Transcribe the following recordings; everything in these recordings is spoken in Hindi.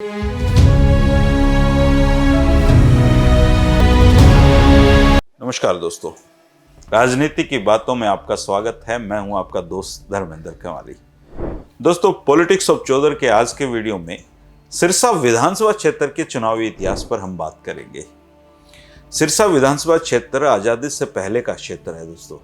नमस्कार दोस्तों, राजनीति की बातों में आपका स्वागत है। मैं हूं आपका दोस्त धर्मेंद्र कंवाली। दोस्तों, पॉलिटिक्स ऑफ चौधर के आज के वीडियो में सिरसा विधानसभा क्षेत्र के चुनावी इतिहास पर हम बात करेंगे। सिरसा विधानसभा क्षेत्र आजादी से पहले का क्षेत्र है। दोस्तों,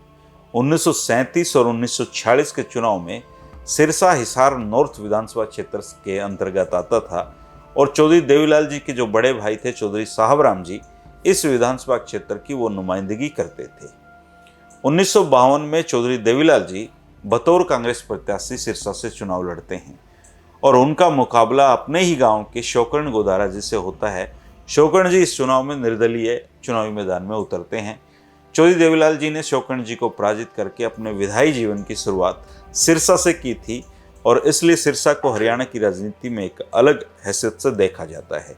1937 और 1946 के चुनाव में सिरसा हिसार नॉर्थ विधानसभा क्षेत्र के अंतर्गत आता था और चौधरी देवीलाल जी के जो बड़े भाई थे चौधरी साहब राम जी इस विधानसभा क्षेत्र की वो नुमाइंदगी करते थे। 1952 में चौधरी देवीलाल जी बतौर कांग्रेस प्रत्याशी सिरसा से चुनाव लड़ते हैं और उनका मुकाबला अपने ही गांव के शौकर्ण गोदारा जी से होता है। शौकर्ण जी इस चुनाव में निर्दलीय चुनावी मैदान में उतरते हैं। चौधरी देवीलाल जी ने शौकर्ण जी को पराजित करके अपने विधायी जीवन की शुरुआत सिरसा से की थी और इसलिए सिरसा को हरियाणा की राजनीति में एक अलग हैसियत से देखा जाता है।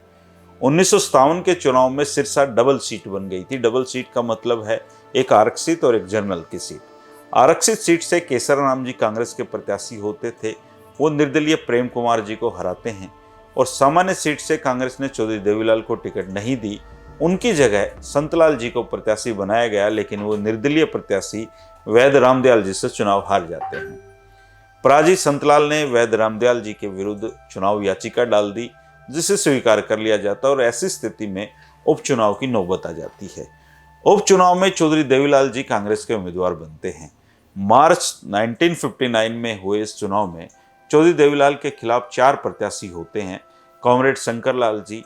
1957 के चुनाव में सिरसा डबल सीट बन गई थी। डबल सीट का मतलब है एक आरक्षित और एक जनरल की सीट। आरक्षित सीट से केसर राम जी कांग्रेस के प्रत्याशी होते थे, वो निर्दलीय प्रेम कुमार जी को हराते हैं और सामान्य सीट से कांग्रेस ने चौधरी देवीलाल को टिकट नहीं दी। उनकी जगह संतलाल जी को प्रत्याशी बनाया गया, लेकिन वो निर्दलीय प्रत्याशी वैद्य रामदयाल जी से चुनाव हार जाते हैं। पराजित संतलाल ने वैद्य रामदयाल जी के विरुद्ध चुनाव याचिका डाल दी, जिसे स्वीकार कर लिया जाता और ऐसी स्थिति में उपचुनाव की नौबत आ जाती है। उपचुनाव में चौधरी देवीलाल जी कांग्रेस के उम्मीदवार बनते हैं। मार्च 1959 में हुए इस चुनाव में चौधरी देवीलाल के खिलाफ 4 प्रत्याशी होते हैं। कॉमरेड शंकर लाल जी,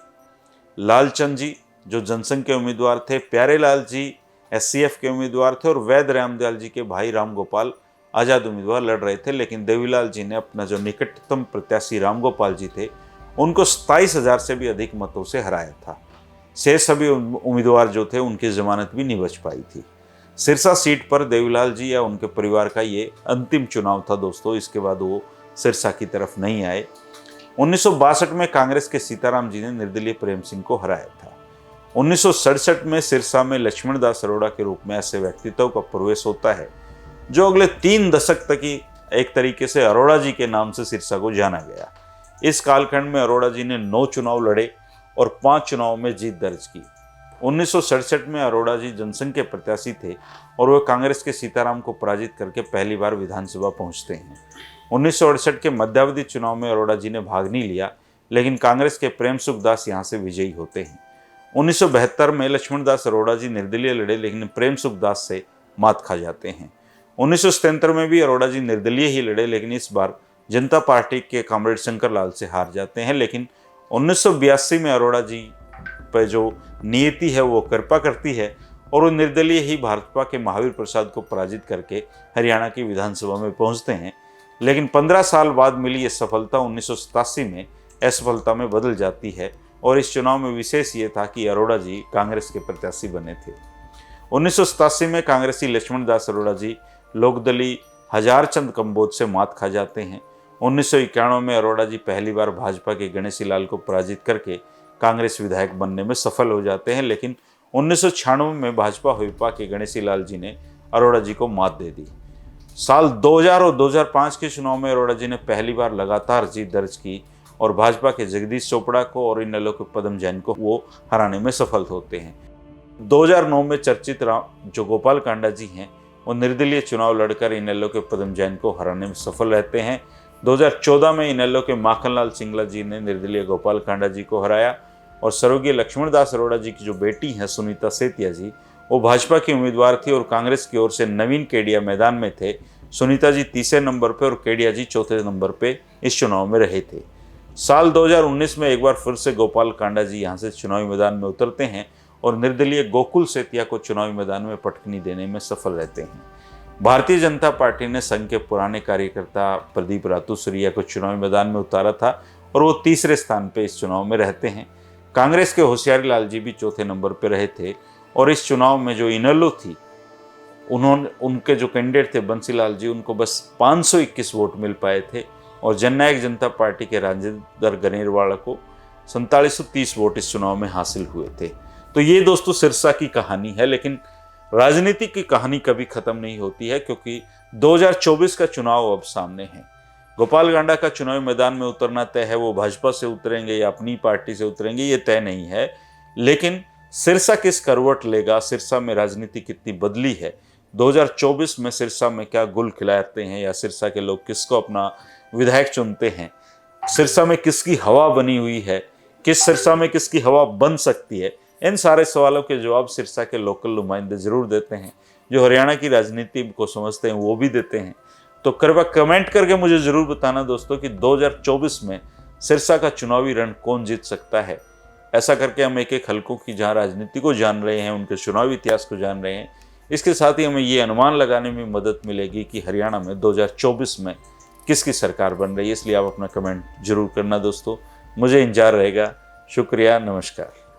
लालचंद जी जो जनसंघ के उम्मीदवार थे, प्यारे लाल जी एससीएफ के उम्मीदवार थे और वैद्य रामदयाल जी के भाई राम गोपाल आजाद उम्मीदवार लड़ रहे थे। लेकिन देवीलाल जी ने अपना जो निकटतम प्रत्याशी राम गोपाल जी थे उनको 27,000 से भी अधिक मतों से हराया था। शेष सभी उम्मीदवार जो थे उनकी जमानत भी नहीं बच पाई थी। सिरसा सीट पर देवीलाल जी या उनके परिवार का ये अंतिम चुनाव था दोस्तों। इसके बाद वो सिरसा की तरफ नहीं आए। 1962 में कांग्रेस के सीताराम जी ने निर्दलीय प्रेम सिंह को हराया था। 1967 में सिरसा में लक्ष्मण दास अरोड़ा के रूप में ऐसे व्यक्तित्व का प्रवेश होता है जो अगले 3 दशक तक ही एक तरीके से अरोड़ा जी के नाम से सिरसा को जाना गया। इस कालखंड में अरोड़ा जी ने 9 चुनाव लड़े और 5 चुनाव में जीत दर्ज की। 1967 में अरोड़ा जी जनसंघ के प्रत्याशी थे और वे कांग्रेस के सीताराम को पराजित करके पहली बार विधानसभा पहुंचते हैं। 1968 के मध्यावधि चुनाव में अरोड़ा जी ने भाग नहीं लिया, लेकिन कांग्रेस के प्रेम सुख दास यहाँ से विजयी होते हैं। 1972 में लक्ष्मण दास अरोड़ा जी निर्दलीय लड़े, लेकिन प्रेम सुख दास से मात खा जाते हैं। 1977 में भी अरोड़ा जी निर्दलीय ही लड़े, लेकिन इस बार जनता पार्टी के कॉमरेड शंकर लाल से हार जाते हैं। लेकिन 1982 में अरोड़ा जी पर जो नीति है वो कृपा करती है और वो निर्दलीय ही भाजपा के महावीर प्रसाद को पराजित करके हरियाणा की विधानसभा में पहुंचते हैं। लेकिन 15 साल बाद मिली ये सफलता 1987 में असफलता में बदल जाती है और इस चुनाव में विशेष ये था कि अरोड़ा जी कांग्रेस के प्रत्याशी बने थे। 1987 में कांग्रेसी लक्ष्मण दास अरोड़ा जी लोकदली हजारचंद कंबोज से मात खा जाते हैं। 1991 में अरोड़ा जी पहली बार भाजपा के गणेशी लाल को पराजित करके कांग्रेस विधायक बनने में सफल हो जाते हैं। लेकिन 1996 में भाजपा हुइपा के गणेशी लाल जी ने अरोड़ा जी को मात दे दी। साल 2000 और 2005 के चुनाव में अरोड़ा जी ने पहली बार लगातार जीत दर्ज की और भाजपा के जगदीश चोपड़ा को और इनेलो के पदम जैन को वो हराने में सफल होते हैं। 2009 में चर्चित जो गोपाल कांडा जी हैं वो निर्दलीय चुनाव लड़कर इनेलो के पदम जैन को हराने में सफल रहते हैं। 2014 में इनेलो के माखनलाल सिंगला जी ने निर्दलीय गोपाल कांडा जी को हराया और स्वर्गीय लक्ष्मण दास अरोड़ा जी की जो बेटी हैं सुनीता सेतिया जी, वो भाजपा की उम्मीदवार थी और कांग्रेस की ओर से नवीन केडिया मैदान में थे। सुनीता जी तीसरे नंबर पर और केडिया जी चौथे नंबर पर इस चुनाव में रहे थे। साल 2019 में एक बार फिर से गोपाल कांडा जी यहाँ से चुनावी मैदान में उतरते हैं और निर्दलीय गोकुल सेतिया को चुनावी मैदान में पटकनी देने में सफल रहते हैं। भारतीय जनता पार्टी ने संघ के पुराने कार्यकर्ता प्रदीप रातुसरिया को चुनावी मैदान में उतारा था और वो तीसरे स्थान पर इस चुनाव में रहते हैं। कांग्रेस के होशियारी लाल जी भी चौथे नंबर पर रहे थे और इस चुनाव में जो इनेलो थी उनके जो कैंडिडेट थे बंसीलाल जी, उनको बस 521 वोट मिल पाए थे और जननायक जनता पार्टी के राजेंद्र गनेरवाला को 4730 वोट इस चुनाव में हासिल हुए थे। तो ये दोस्तों सिरसा की कहानी है, लेकिन राजनीति की कहानी कभी खत्म नहीं होती है क्योंकि 2024 का चुनाव अब सामने है। गोपाल कांडा का चुनावी मैदान में उतरना तय है, वो भाजपा से उतरेंगे या अपनी पार्टी से उतरेंगे ये तय नहीं है। लेकिन सिरसा किस करवट लेगा, सिरसा में राजनीति कितनी बदली है, 2024 में सिरसा में क्या गुल खिलाते हैं या सिरसा के लोग किसको अपना विधायक चुनते हैं, सिरसा में किसकी हवा बनी हुई है, किस सिरसा में किसकी हवा बन सकती है, इन सारे सवालों के जवाब सिरसा के लोकल नुमाइंदे जरूर देते हैं। जो हरियाणा की राजनीति को समझते हैं वो भी देते हैं। तो कृपया कमेंट करके मुझे जरूर बताना दोस्तों कि 2024 में सिरसा का चुनावी रण कौन जीत सकता है। ऐसा करके हम एक एक हलकों की जहां राजनीति को जान रहे हैं, उनके चुनावी इतिहास को जान रहे हैं, इसके साथ ही हमें ये अनुमान लगाने में मदद मिलेगी कि हरियाणा में 2024 में किसकी सरकार बन रही है। इसलिए आप अपना कमेंट जरूर करना दोस्तों, मुझे इंतजार रहेगा। शुक्रिया, नमस्कार।